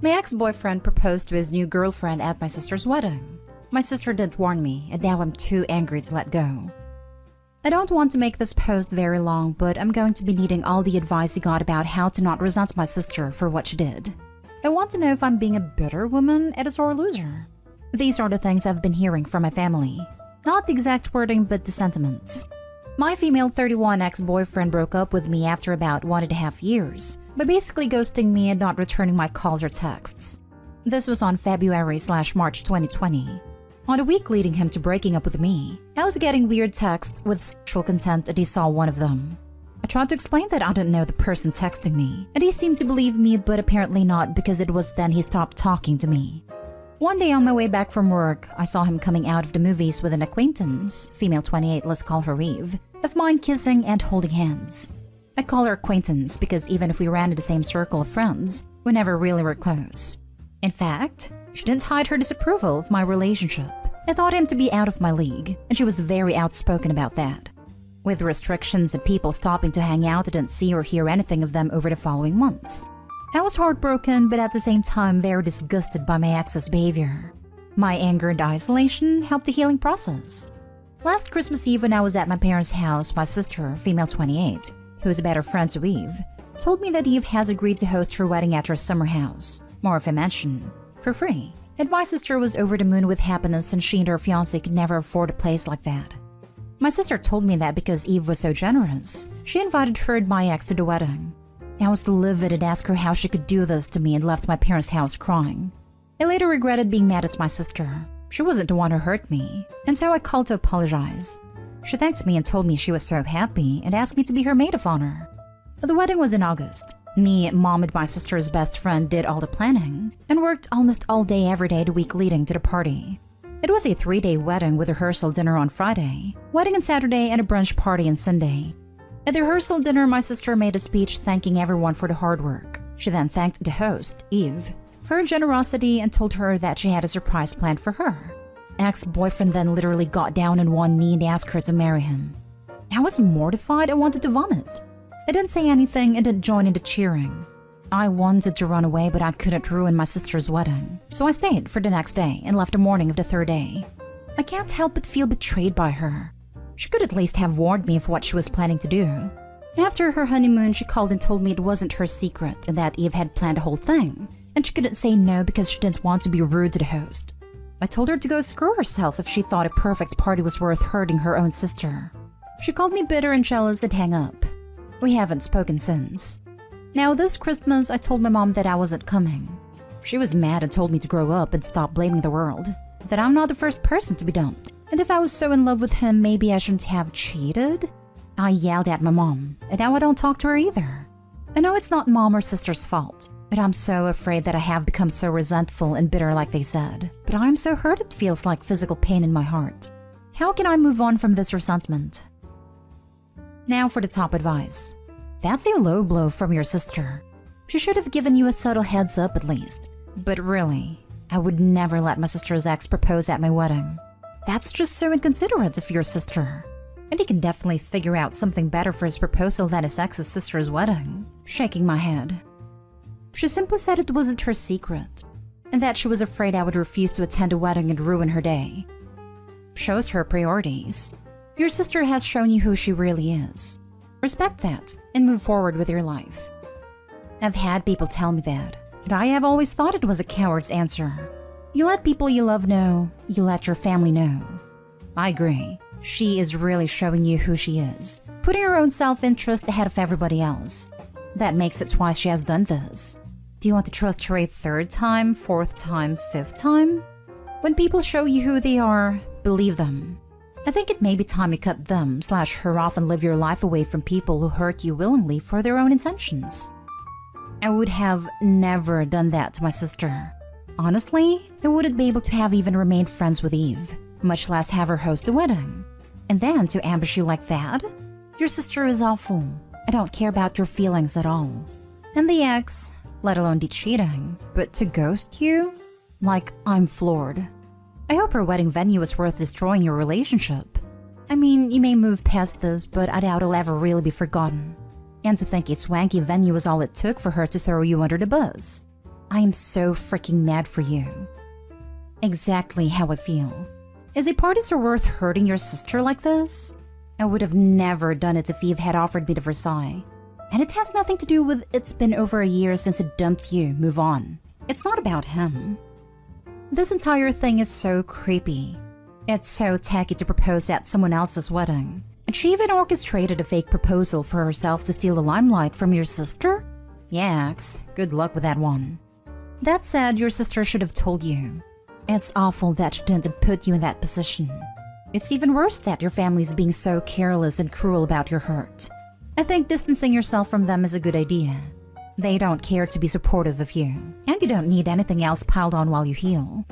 My ex-boyfriend proposed to his new girlfriend at my sister's wedding. My sister didn't warn me, and now I'm too angry to let go. I don't want to make this post very long, but I'm going to be needing all the advice you got about how to not resent my sister for what she did. I want to know if I'm being a bitter woman and a sore loser. These are the things I've been hearing from my family. Not the exact wording, but the sentiments. My female 31 ex-boyfriend broke up with me after about 1.5 years, by basically ghosting me and not returning my calls or texts. This was on February/March 2020. On the week leading him to breaking up with me, I was getting weird texts with sexual content and he saw one of them. I tried to explain that I didn't know the person texting me, and he seemed to believe me, but apparently not, because it was then he stopped talking to me. One day on my way back from work, I saw him coming out of the movies with an acquaintance, female 28, let's call her Eve, of mine, kissing and holding hands. I call her acquaintance because even if we ran in the same circle of friends, we never really were close. In fact, she didn't hide her disapproval of my relationship. I thought him to be out of my league, and she was very outspoken about that. With restrictions and people stopping to hang out, I didn't see or hear anything of them over the following months. I was heartbroken, but at the same time very disgusted by my ex's behavior. My anger and isolation helped the healing process. Last Christmas Eve when I was at my parents' house, my sister, female 28, who is a better friend to Eve, told me that Eve has agreed to host her wedding at her summer house, more of a mansion, for free. And my sister was over the moon with happiness, and she and her fiancé could never afford a place like that. My sister told me that because Eve was so generous, she invited her and my ex to the wedding. I was livid and asked her how she could do this to me and left my parents' house crying. I later regretted being mad at my sister. She wasn't the one who hurt me, and so I called to apologize. She thanked me and told me she was so happy and asked me to be her maid of honor. The wedding was in August. Me, mom, and my sister's best friend did all the planning and worked almost all day every day the week leading to the party. It was a 3-day wedding with rehearsal dinner on Friday, wedding on Saturday, and a brunch party on Sunday. At the rehearsal dinner, my sister made a speech thanking everyone for the hard work. She then thanked the host, Eve, for her generosity and told her that she had a surprise planned for her. Ex-boyfriend then literally got down on one knee and asked her to marry him. I was mortified and wanted to vomit. I didn't say anything and didn't join in the cheering. I wanted to run away, but I couldn't ruin my sister's wedding, so I stayed for the next day and left the morning of the 3rd day. I can't help but feel betrayed by her. She could at least have warned me of what she was planning to do. After her honeymoon, she called and told me it wasn't her secret and that Eve had planned the whole thing, and she couldn't say no because she didn't want to be rude to the host. I told her to go screw herself if she thought a perfect party was worth hurting her own sister. She called me bitter and jealous and hung up. We haven't spoken since. Now this Christmas, I told my mom that I wasn't coming. She was mad and told me to grow up and stop blaming the world, that I'm not the first person to be dumped, and if I was so in love with him, maybe I shouldn't have cheated? I yelled at my mom, and now I don't talk to her either. I know it's not mom or sister's fault, but I'm so afraid that I have become so resentful and bitter like they said. But I'm so hurt it feels like physical pain in my heart. How can I move on from this resentment? Now for the top advice. That's a low blow from your sister. She should have given you a subtle heads up at least. But really, I would never let my sister's ex propose at my wedding. That's just so inconsiderate of your sister. And he can definitely figure out something better for his proposal than his ex's sister's wedding. Shaking my head. She simply said it wasn't her secret, and that she was afraid I would refuse to attend a wedding and ruin her day. Shows her priorities. Your sister has shown you who she really is. Respect that and move forward with your life. I've had people tell me that, and I have always thought it was a coward's answer. You let people you love know, you let your family know. I agree. She is really showing you who she is, putting her own self-interest ahead of everybody else. That makes it why she has done this. Do you want to trust her a 3rd time, 4th time, 5th time? When people show you who they are, believe them. I think it may be time you cut them/her off and live your life away from people who hurt you willingly for their own intentions. I would have never done that to my sister. Honestly, I wouldn't be able to have even remained friends with Eve, much less have her host a wedding. And then to ambush you like that? Your sister is awful. I don't care about your feelings at all. And the ex, let alone the cheating, but to ghost you? Like, I'm floored. I hope her wedding venue is worth destroying your relationship. I mean, you may move past this, but I doubt it'll ever really be forgotten. And to think a swanky venue was all it took for her to throw you under the bus. I am so freaking mad for you. Exactly how I feel. Is a party so worth hurting your sister like this? I would have never done it if Eve had offered me to Versailles. And it has nothing to do with it's been over a year since he dumped you, move on. It's not about him. This entire thing is so creepy. It's so tacky to propose at someone else's wedding. And she even orchestrated a fake proposal for herself to steal the limelight from your sister? Yaks, good luck with that one. That said, your sister should have told you. It's awful that she didn't put you in that position. It's even worse that your family's being so careless and cruel about your hurt. I think distancing yourself from them is a good idea. They don't care to be supportive of you, and you don't need anything else piled on while you heal.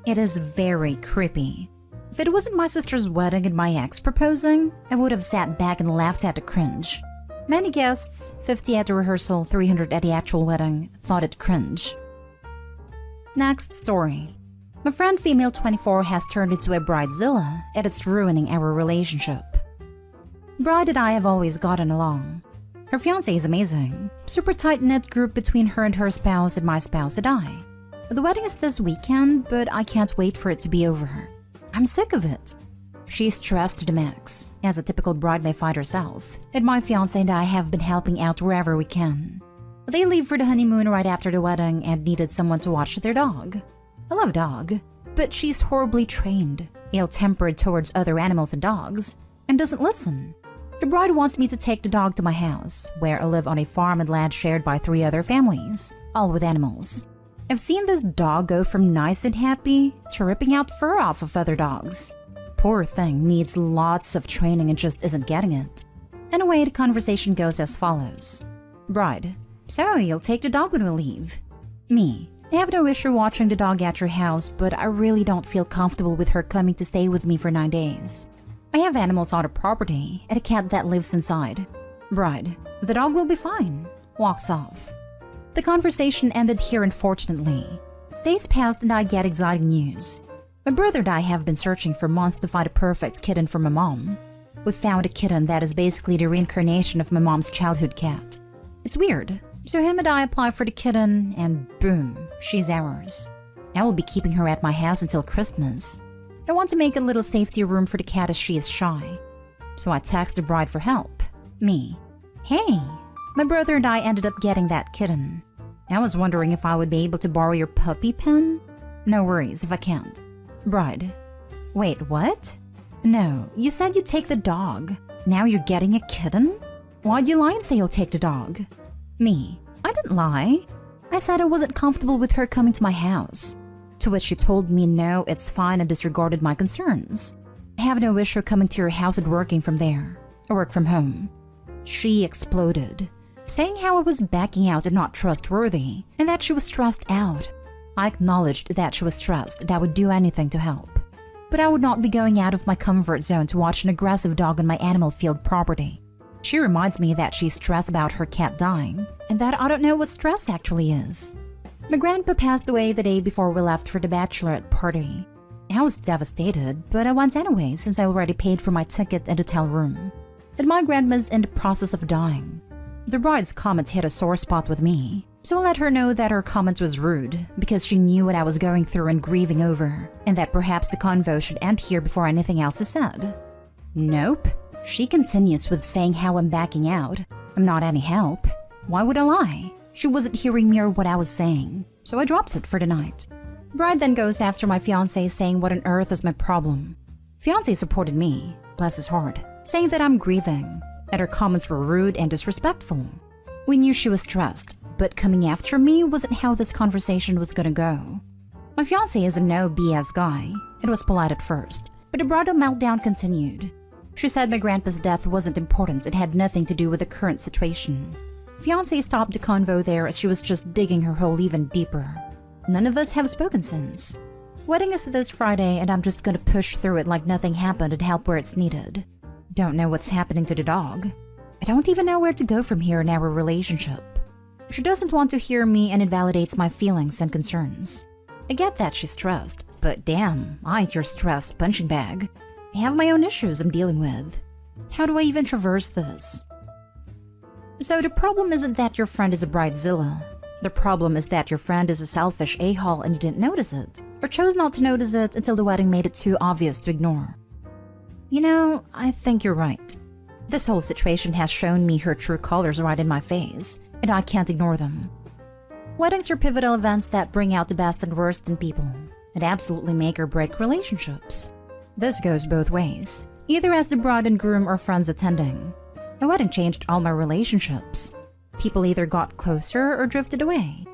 It is very creepy. If it wasn't my sister's wedding and my ex proposing, I would have sat back and laughed at the cringe. Many guests, 50 at the rehearsal, 300 at the actual wedding, thought it cringe. Next story. My friend female 24 has turned into a bridezilla, and it's ruining our relationship. Bride and I have always gotten along. Her fiancé is amazing. Super tight-knit group between her and her spouse and my spouse and I. The wedding is this weekend, but I can't wait for it to be over. I'm sick of it. She's stressed to the max, as a typical bride may find herself, and my fiancé and I have been helping out wherever we can. They leave for the honeymoon right after the wedding and needed someone to watch their dog. I love dog, but she's horribly trained, ill-tempered towards other animals and dogs, and doesn't listen. The bride wants me to take the dog to my house, where I live on a farm and land shared by 3 other families, all with animals. I've seen this dog go from nice and happy to ripping out fur off of other dogs. Poor thing needs lots of training and just isn't getting it. Anyway, the conversation goes as follows. Bride: so you'll take the dog when we leave? Me: I have no issue watching the dog at your house, but I really don't feel comfortable with her coming to stay with me for 9 days. I have animals on the property and a cat that lives inside. Bride: the dog will be fine. Walks off. The conversation ended here, unfortunately. Days passed and I get exciting news. My brother and I have been searching for months to find a perfect kitten for my mom. We found a kitten that is basically the reincarnation of my mom's childhood cat. It's weird. So him and I apply for the kitten, and boom, she's ours. I will be keeping her at my house until Christmas. I want to make a little safety room for the cat as she is shy. So I text the bride for help. Me: hey, my brother and I ended up getting that kitten. I was wondering if I would be able to borrow your puppy pen? No worries if I can't. Bride: wait, what? No, you said you'd take the dog. Now you're getting a kitten? Why'd you lie and say you'll take the dog? Me: I didn't lie. I said I wasn't comfortable with her coming to my house. To which she told me no, it's fine, and disregarded my concerns. I have no issue coming to your house and working from there. I work from home. She exploded, saying how I was backing out and not trustworthy, and that she was stressed out. I acknowledged that she was stressed and I would do anything to help. But I would not be going out of my comfort zone to watch an aggressive dog on my animal field property. She reminds me that she's stressed about her cat dying, and that I don't know what stress actually is. My grandpa passed away the day before we left for the bachelorette party. I was devastated, but I went anyway since I already paid for my ticket and hotel room. And my grandma's in the process of dying. The bride's comment hit a sore spot with me, so I let her know that her comment was rude because she knew what I was going through and grieving over, and that perhaps the convo should end here before anything else is said. Nope. She continues with saying how I'm backing out. I'm not any help. Why would I lie? She wasn't hearing me or what I was saying, so I drops it for the night. Bride then goes after my fiancé, saying what on earth is my problem. Fiancé supported me, bless his heart, saying that I'm grieving, and her comments were rude and disrespectful. We knew she was stressed, but coming after me wasn't how this conversation was gonna go. My fiancé is a no BS guy. It was polite at first, but the bridal meltdown continued. She said my grandpa's death wasn't important and had nothing to do with the current situation. Fiancé stopped the convo there as she was just digging her hole even deeper. None of us have spoken since. Wedding is this Friday and I'm just gonna push through it like nothing happened and help where it's needed. Don't know what's happening to the dog. I don't even know where to go from here in our relationship. She doesn't want to hear me and invalidates my feelings and concerns. I get that she's stressed, but damn, I ain't your stressed punching bag. I have my own issues I'm dealing with. How do I even traverse this? So the problem isn't that your friend is a bridezilla. The problem is that your friend is a selfish a-hole and you didn't notice it, or chose not to notice it until the wedding made it too obvious to ignore. You know, I think you're right. This whole situation has shown me her true colors right in my face, and I can't ignore them. Weddings are pivotal events that bring out the best and worst in people, and absolutely make or break relationships. This goes both ways, either as the bride and groom or friends attending. A wedding changed all my relationships. People either got closer or drifted away.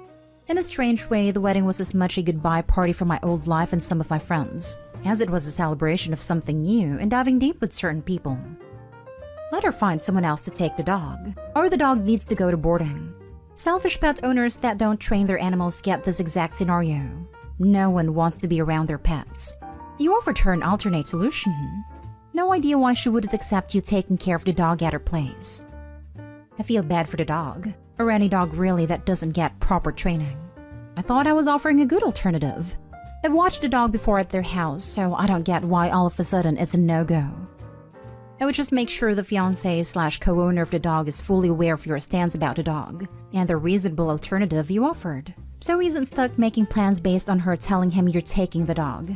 In a strange way, the wedding was as much a goodbye party for my old life and some of my friends, as it was a celebration of something new and diving deep with certain people. Let her find someone else to take the dog, or the dog needs to go to boarding. Selfish pet owners that don't train their animals get this exact scenario. No one wants to be around their pets. You offered her an alternate solution. No idea why she wouldn't accept you taking care of the dog at her place. I feel bad for the dog, or any dog really that doesn't get proper training. I thought I was offering a good alternative. I've watched the dog before at their house, so I don't get why all of a sudden it's a no-go. I would just make sure the fiancé/co-owner of the dog is fully aware of your stance about the dog and the reasonable alternative you offered, so he isn't stuck making plans based on her telling him you're taking the dog.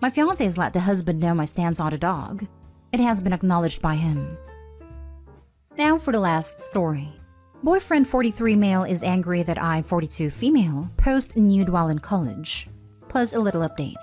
My fiancé has let the husband know my stance on the dog. It has been acknowledged by him. Now for the last story. Boyfriend 43 male is angry that I, 42 female, post nude while in college. Plus a little update.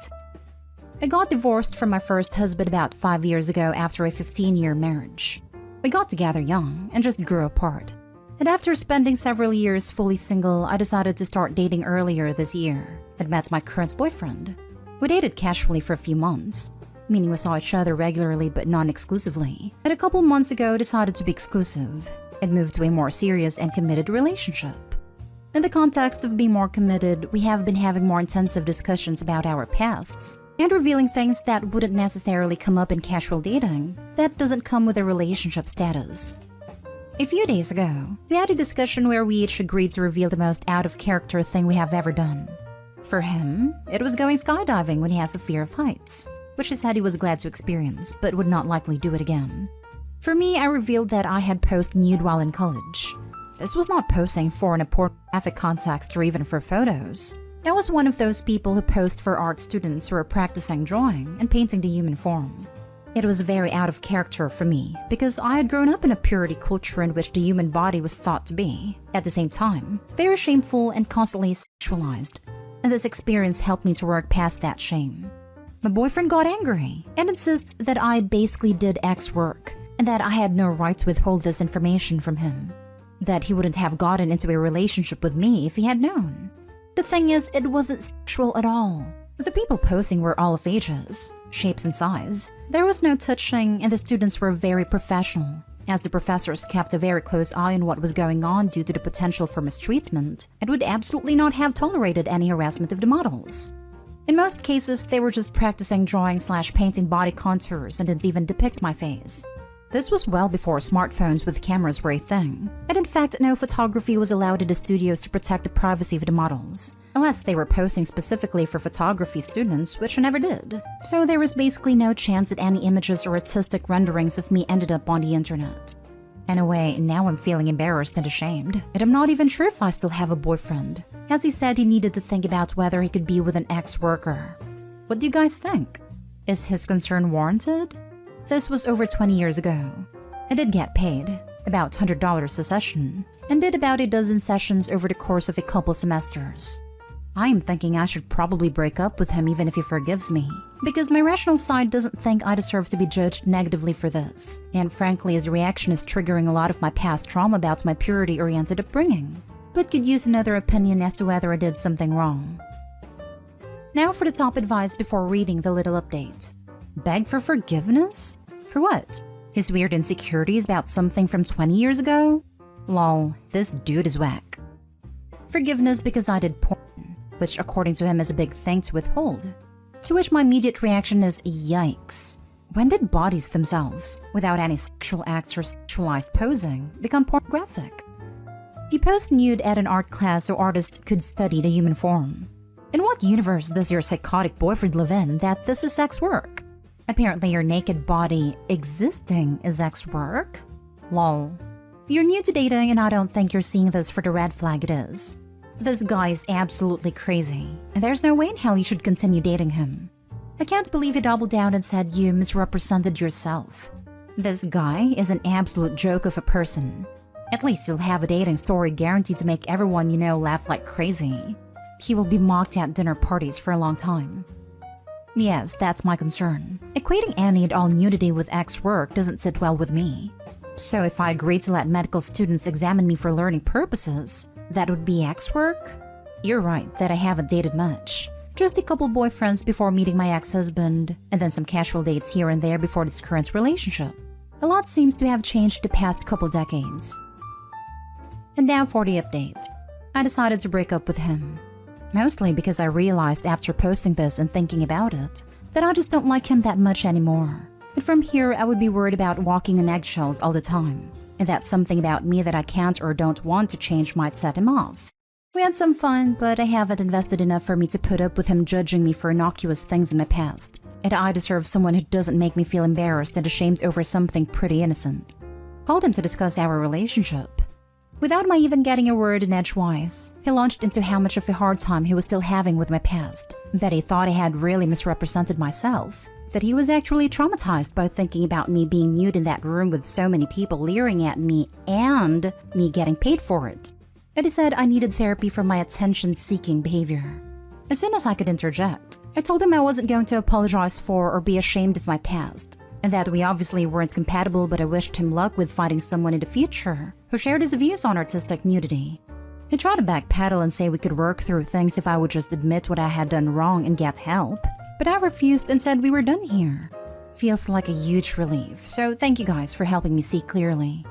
I got divorced from my first husband about 5 years ago after a 15-year marriage. We got together young and just grew apart. And after spending several years fully single, I decided to start dating earlier this year and met my current boyfriend. We dated casually for a few months, meaning we saw each other regularly but non-exclusively, and a couple months ago decided to be exclusive and moved to a more serious and committed relationship. In the context of being more committed, we have been having more intensive discussions about our pasts and revealing things that wouldn't necessarily come up in casual dating that doesn't come with a relationship status. A few days ago, we had a discussion where we each agreed to reveal the most out-of-character thing we have ever done. For him, it was going skydiving when he has a fear of heights, which he said he was glad to experience, but would not likely do it again. For me, I revealed that I had posed nude while in college. This was not posing for an pornographic context or even for photos. I was one of those people who posed for art students who are practicing drawing and painting the human form. It was very out of character for me because I had grown up in a purity culture in which the human body was thought to be, at the same time, very shameful and constantly sexualized. And this experience helped me to work past that shame. My boyfriend got angry and insists that I basically did X work and that I had no right to withhold this information from him. That he wouldn't have gotten into a relationship with me if he had known. The thing is, it wasn't sexual at all. The people posing were all of ages, shapes and size. There was no touching and the students were very professional, as the professors kept a very close eye on what was going on due to the potential for mistreatment and would absolutely not have tolerated any harassment of the models. In most cases, they were just practicing drawing/painting body contours and didn't even depict my face. This was well before smartphones with cameras were a thing, and in fact no photography was allowed in the studios to protect the privacy of the models, unless they were posing specifically for photography students, which I never did. So there was basically no chance that any images or artistic renderings of me ended up on the internet. Anyway, now I'm feeling embarrassed and ashamed, and I'm not even sure if I still have a boyfriend, as he said he needed to think about whether he could be with an ex-worker. What do you guys think? Is his concern warranted? This was over 20 years ago. I did get paid, about $100 a session, and did about a dozen sessions over the course of a couple semesters. I am thinking I should probably break up with him even if he forgives me, because my rational side doesn't think I deserve to be judged negatively for this, and frankly his reaction is triggering a lot of my past trauma about my purity-oriented upbringing, but could use another opinion as to whether I did something wrong. Now for the top advice before reading the little update. Beg for forgiveness? For what? His weird insecurities about something from 20 years ago? Lol, this dude is whack. Forgiveness because I did porn, which according to him is a big thing to withhold. To which my immediate reaction is, yikes. When did bodies themselves, without any sexual acts or sexualized posing, become pornographic? You post nude at an art class so artists could study the human form. In what universe does your psychotic boyfriend live in that this is sex work? Apparently your naked body existing is sex work? Lol. You're new to dating and I don't think you're seeing this for the red flag it is. This guy is absolutely crazy, and there's no way in hell you should continue dating him. I can't believe he doubled down and said you misrepresented yourself. This guy is an absolute joke of a person. At least you'll have a dating story guaranteed to make everyone you know laugh like crazy. He will be mocked at dinner parties for a long time. Yes, that's my concern. Equating any and all nudity with ex work doesn't sit well with me. So if I agree to let medical students examine me for learning purposes, that would be ex work? You're right that I haven't dated much. Just a couple boyfriends before meeting my ex-husband, and then some casual dates here and there before this current relationship. A lot seems to have changed the past couple decades. And now for the update. I decided to break up with him. Mostly because I realized after posting this and thinking about it, that I just don't like him that much anymore. And from here, I would be worried about walking on eggshells all the time. And that something about me that I can't or don't want to change might set him off. We had some fun, but I haven't invested enough for me to put up with him judging me for innocuous things in my past. And I deserve someone who doesn't make me feel embarrassed and ashamed over something pretty innocent. Called him to discuss our relationship. Without my even getting a word in edgewise, he launched into how much of a hard time he was still having with my past, that he thought I had really misrepresented myself, that he was actually traumatized by thinking about me being nude in that room with so many people leering at me and me getting paid for it. And he said I needed therapy for my attention-seeking behavior. As soon as I could interject, I told him I wasn't going to apologize for or be ashamed of my past, and that we obviously weren't compatible, but I wished him luck with finding someone in the future who shared his views on artistic nudity. He tried to backpedal and say we could work through things if I would just admit what I had done wrong and get help, but I refused and said we were done here. Feels like a huge relief, so thank you guys for helping me see clearly.